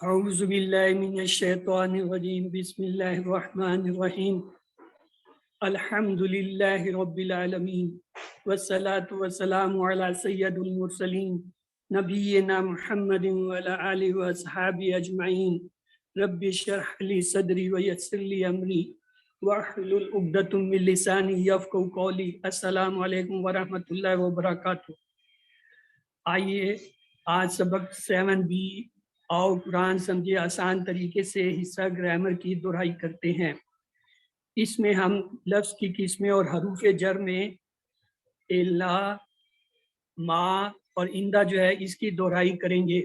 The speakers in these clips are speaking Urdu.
اعوذ باللہ من الشیطان الرجیم بسم اللہ الرحمن الرحیم الحمد للہ رب العالمین والصلاة والسلام علی سید المرسلین نبینا محمد وعلی آلہ واصحابہ اجمعین رب اشرح لی صدری ویسر لی امری واحلل عقدۃ من لسانی یفقہوا قولی۔ السلام علیکم ورحمۃ اللہ وبرکاتہ۔ آئیے آج سبق 7B اور قرآن سمجھے آسان طریقے سے حصہ گرامر کی دہرائی کرتے ہیں۔ اس میں ہم لفظ کی قسمیں اور حروف جر میں الا، ما اور اندہ جو ہے اس کی دہرائی کریں گے۔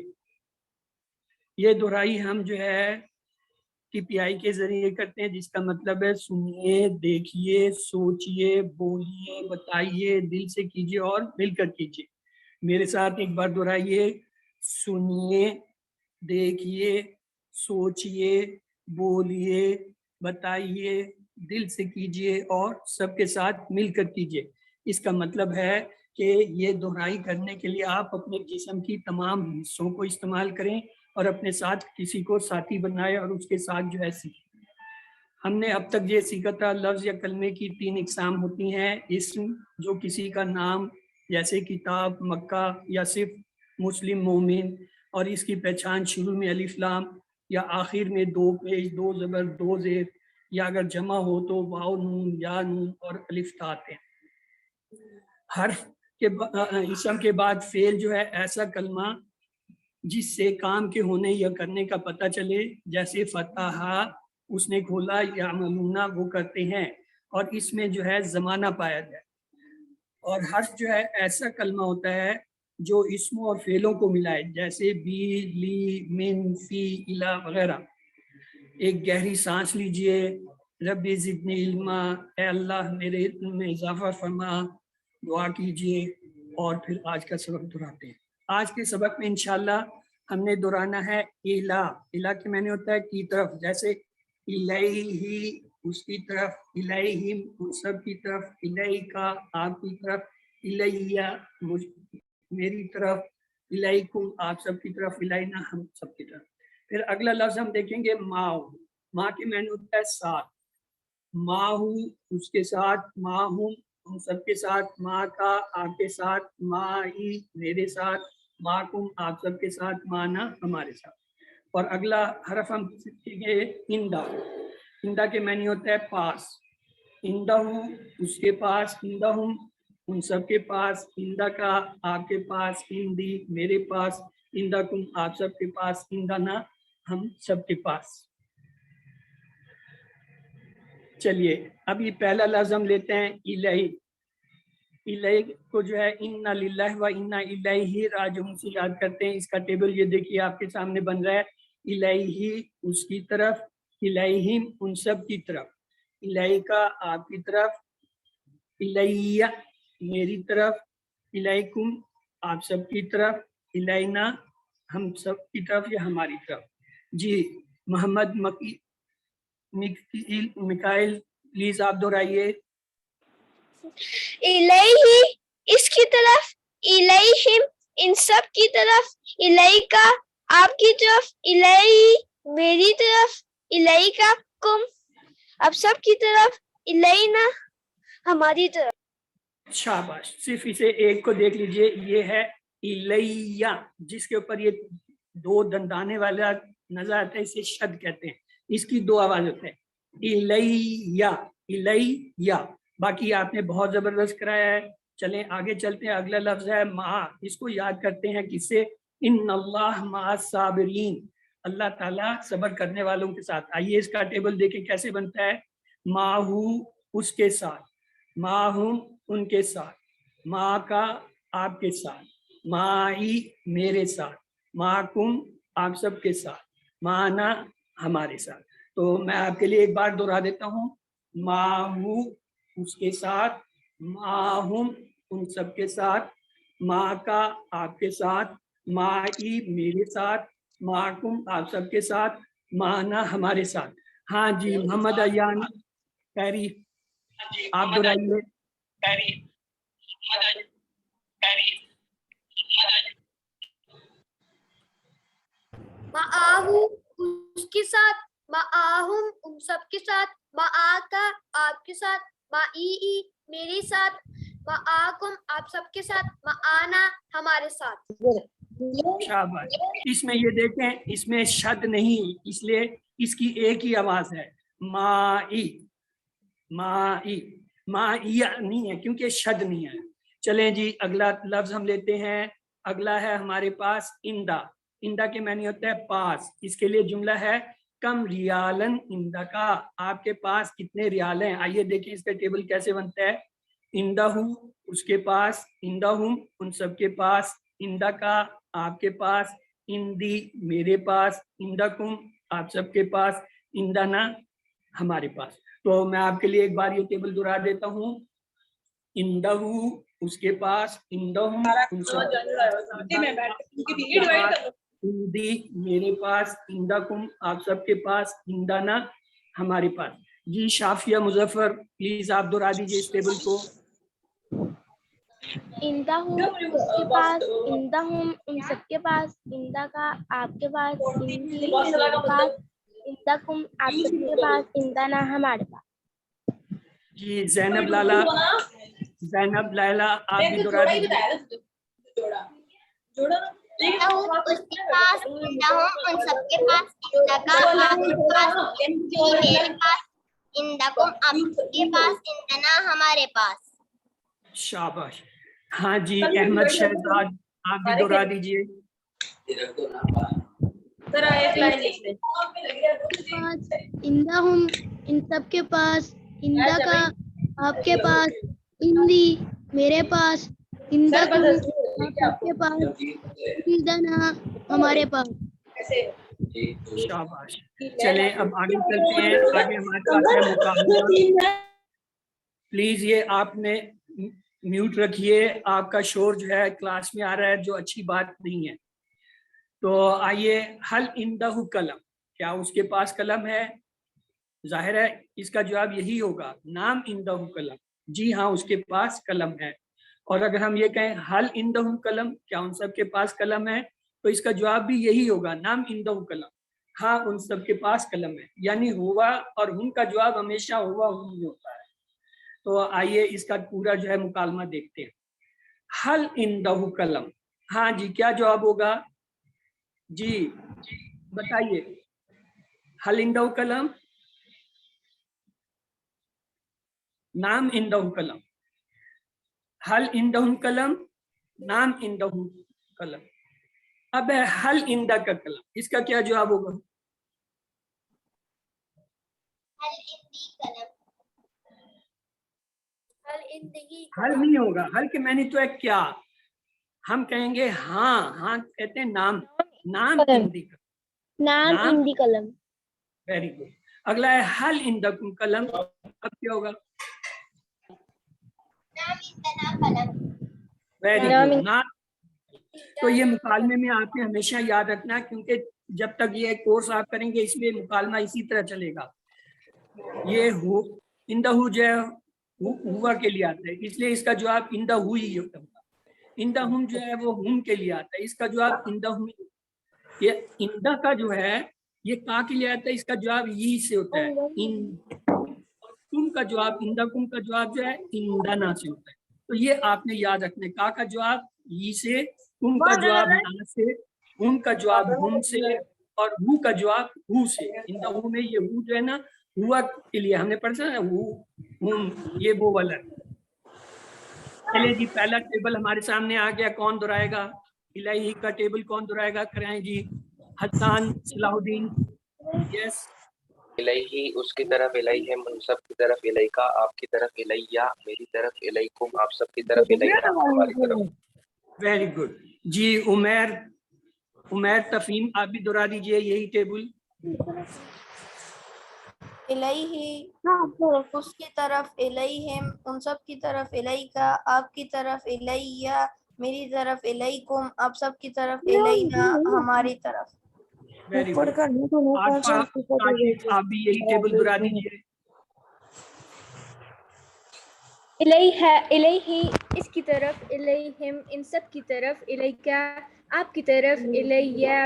یہ دہرائی ہم جو ہے TPI کے ذریعے کرتے ہیں، جس کا مطلب ہے سنیے، دیکھیے، سوچئے، بولیے، بتائیے، دل سے کیجئے اور مل کر کیجئے۔ میرے ساتھ ایک بار دہرائیے، سنیے، دیکھیے، سوچئے، بولیے، بتائیے، دل سے کیجئے اور سب کے ساتھ مل کر کیجئے۔ اس کا مطلب ہے کہ یہ دہرائی کرنے کے لیے آپ اپنے جسم کی تمام حصوں کو استعمال کریں اور اپنے ساتھ کسی کو ساتھی بنائیں اور اس کے ساتھ جو ہے سیکھیں۔ ہم نے اب تک یہ سیکھا تھا لفظ یا کلمے کی 3 اقسام ہوتی ہیں۔ اسم جو کسی کا نام جیسے کتاب، مکہ یا صرف مسلم، مومن، اور اس کی پہچان شروع میں الف لام یا آخر میں 2 پیش، 2 زبر، 2 زیر، یا اگر جمع ہو تو واو نون، یا نون اور الف تا آتے ہیں۔ حرف کے اسم کے بعد فعل جو ہے ایسا کلمہ جس سے کام کے ہونے یا کرنے کا پتہ چلے، جیسے فتح اس نے کھولا، یا عملونا وہ کرتے ہیں، اور اس میں جو ہے زمانہ پایا جائے۔ اور حرف جو ہے ایسا کلمہ ہوتا ہے جو اسموں اور فعلوں کو ملائے، جیسے بی، لی، من، فی، الا وغیرہ۔ ایک گہری سانس لیجئے، ربی زدنی علما، اے اللہ میرے علم میں اضافہ فرما، دعا کیجئے، اور پھر آج کا سبق دہراتے ہیں۔ آج کے سبق میں انشاءاللہ ہم نے دہرانا ہے الا۔ الا کے معنی ہوتا ہے کی طرف، جیسے الیہ اس کی طرف، الیہم ان سب کی طرف، الیکا آپ کی طرف، الیہ میری طرف، الیکم آپ سب کی طرف، الینا ہم سب کی طرف۔ پھر اگلا لفظ ہم دیکھیں گے ماؤ۔ ماں کے معنی ہوتا ہے ساتھ، ماہو اس کے ساتھ، ماہم ہم سب کے ساتھ، ماں کا آپ کے ساتھ، مائی میرے ساتھ، ماکم آپ سب کے ساتھ، مانا ہمارے ساتھ۔ اور اگلا حرف ہم سیکھیں گے اندہ۔ اندہ کے معنی ہوتا ہے پاس، اندہ اس کے پاس، اندہم ان سب کے پاس، اندہ کا آپ کے پاس، اندی میرے پاس، اندہ کم آپ سب کے پاس، اندنا ہم سب کے پاس۔ چلیے اب یہ پہلا لفظ ہم لیتے ہیں الہی۔ الہی کو جو ہے انا للہ و انا الیہ راجعون سے یاد کرتے ہیں۔ اس کا ٹیبل یہ دیکھیے آپ کے سامنے بن رہا ہے، الہی اس کی طرف، الیہم ان سب کی طرف، الیکا آپ کی طرف، الیہ میری طرف، الیکم آپ سب کی طرف، الینا ہم سب کی طرف یا ہماری طرف۔ جی محمد مکائل پلیز آپ دہرائیے۔ الیہ اس کی طرف، الیہم ان سب کی طرف، الیکا آپ کی طرف، الیہ میری طرف، الیکا کم آپ سب کی طرف، الینا ہماری طرف۔ شاباش، صرف اسے ایک کو دیکھ لیجئے، یہ ہے الیہ، جس کے اوپر یہ 2 دندانے والا نظر آتا ہے، اسے شد کہتے ہیں۔ اس کی 2 آواز ہوتے ہیں، الیہ الیہ۔ باقی آپ نے بہت زبردست کرایا ہے۔ چلیں آگے چلتے ہیں، اگلا لفظ ہے مع۔ اس کو یاد کرتے ہیں کس سے؟ ان اللہ مع الصابرین، اللہ تعالیٰ صبر کرنے والوں کے ساتھ۔ آئیے اس کا ٹیبل دیکھیں کیسے بنتا ہے۔ ماہو اس کے ساتھ، ماہم ان کے ساتھ، ماں کا آپ کے ساتھ، مائی میرے ساتھ، ماکم آپ سب کے ساتھ، مانا ہمارے ساتھ۔ تو میں آپ کے لیے ایک بار دہرا دیتا ہوں، ماہو اس کے ساتھ، ماہم ان سب کے ساتھ، ماں کا آپ کے ساتھ، مائی میرے ساتھ، ماکم آپ سب کے ساتھ، مانا ہمارے ساتھ۔ ہاں جی محمد ایان پیری آپ دہرائیے۔ معاہو اس کے ساتھ، معاہم ان سب کے ساتھ، معاکا آپ کے ساتھ، معی میرے ساتھ، معاکم آپ سب کے ساتھ، معانا ہمارے ساتھ. شاباش. اس میں یہ دیکھیں اس میں شد نہیں، اس لیے اس کی ایک ہی آواز ہے، مائی مائی مائی نہیں ہے کیونکہ شد نہیں ہے. چلیں جی اگلا لفظ ہم لیتے ہیں. اگلا ہے ہمارے پاس اندہ. اندہ کے معنی ہوتا ہے پاس. اس کے لیے جملہ ہے کم ریالن اندہ کا، آپ کے پاس کتنے ریال ہیں. آئیے دیکھیں اس کا ٹیبل کیسے بنتا ہے. اندہ ہوں اس کے پاس، اندہ ہوں ان سب کے پاس، اندہ کا آپ کے پاس، اندی میرے پاس، اندہ کم آپ سب کے پاس، اندہ نا ہمارے پاس. تو میں آپ کے لیے ایک بار یہ ٹیبل دہرا دیتا ہوں. اندہ اس کے پاس، اندہ ہوں ان سب کے پاس، اندی میرے پاس، اندہ کم آپ سب کے پاس، اندہ نا ہمارے پاس. جی شافیہ مظفر پلیز آپ دہرا دیجیے اس ٹیبل کو. اندہ ہوں اس کے پاس، اندہ ہوں ان سب کے پاس، اندہ کا آپ کے پاس، اندی میرے پاس، اندہ کم آپ سب کے پاس، اندہ نا ہمارے پاس. جی زینب لالا، زینب لیلا آپ بھی دہرا دیجیے. اندہ ہوں اس کے پاس، اندہ ہوں ان سب کے پاس، اندہ کا آپ کے پاس، اندی میرے پاس، اندہ کم آپ سب کے پاس، اندہ نا ہمارے پاس. شاباش. ہاں جی احمد شہزاد آپ بھی دہرا دیجیے. اندہ ہوں ان سب کے پاس، اندہ کا آپ کے پاس، اندی میرے پاس، اندہ کم آپ سب کے پاس، اندہ نا ہمارے پاس. شاباش. چلیں اب آگے چلتے ہیں. آگے ہمارے پاس ہے مقابلہ. پلیز یہ آپ نے میوٹ رکھیے، آپ کا شور جو ہے کلاس میں آ رہا ہے جو اچھی بات نہیں ہے. تو آئیے حل اندہ قلم، کیا اس کے پاس قلم ہے؟ ظاہر ہے اس کا جواب یہی ہوگا، نام اندہ قلم. جی ہاں اس کے پاس قلم ہے. اور اگر ہم یہ کہیں حل اندہ قلم، کیا ان سب کے پاس قلم ہے، تو اس کا جواب بھی یہی ہوگا، نام اندہ قلم. ہاں ان سب کے پاس قلم ہے. یعنی ہوا اور ہم کا جواب ہمیشہ ہوا ہم ہی ہوتا ہے. تو آئیے اس کا پورا جو ہے مکالمہ دیکھتے ہیں. حل اندہ قلم، ہاں جی کیا جواب ہوگا؟ جی بتائیے. حل اندہ قلم، نام اندہ قلم. حل اندہ قلم، نام اندہ قلم. اب ہے حل اندہ کا قلم، اس کا کیا جواب ہوگا؟ حل نہیں ہوگا. حل کے معنی تو ہے کیا. ہم کہیں گے ہاں، ہاں کہتے ہیں نام، نام اندی کا، نام اندی قلم. Very good. اگلا ہے حل اندہ قلم. اب کیا ہوگا؟ Very good. تو یہ مکالمے میں آپ نے ہمیشہ یاد رکھنا، کیونکہ جب تک یہ کورس آپ کریں گے اس میں مکالمہ اسی طرح چلے گا. یہ ہو اندہ جو ہے ہوا کے لیے آتا ہے، اس لیے اس کا جواب اندہ ہی ہوتا ہے. اندہ ہم جو ہے وہ ہم کے لیے آتا ہے، اس کا جواب اندہ ہم. یہ اندہ کا جو ہے یہ کا کے لیے آتا ہے، اس کا جواب یہ سے ہوتا ہے. تم کا جواب اندہ کم کا جواب جو ہے اندنا سے ہوتا ہے. تو یہ آپ نے یاد رکھنا ہے. کا جواب یہ سے، تم کا جواب نا سے، ہم کا جواب ہم سے، اور ہو کا جواب ہو سے. اندہ ہو میں یہ ہو جو ہے نا ہوا کے لیے ہم نے پڑھا نا، ہو ہم یہ وہ والا. چلے جی پہلا ٹیبل ہمارے سامنے آ گیا. کون دہرائے گا؟ الہی کا ٹیبل کون دہرائے گا؟ کرائیں جی. حسان صلاح الدین. یس. الہی اس کی طرف الیہم ان سب کی طرف الیکا آپ کی طرف الیہ میری طرف الیکم آپ سب کی طرف الینا ہماری طرف. Very good. جی عمیر تفہیم آپ بھی دہرا دیجئے یہی ٹیبل. الہی اس کی طرف الیہم ان سب کی طرف الیکا آپ کی طرف الیہ میری طرف الیکم آپ سب کی طرف الینا ہماری طرف. Very good. آپ بھی یہی ٹیبل دہرا دیجئے. الہی اس کی طرف الیہم ان سب کی طرف الیکا آپ کی طرف الیہ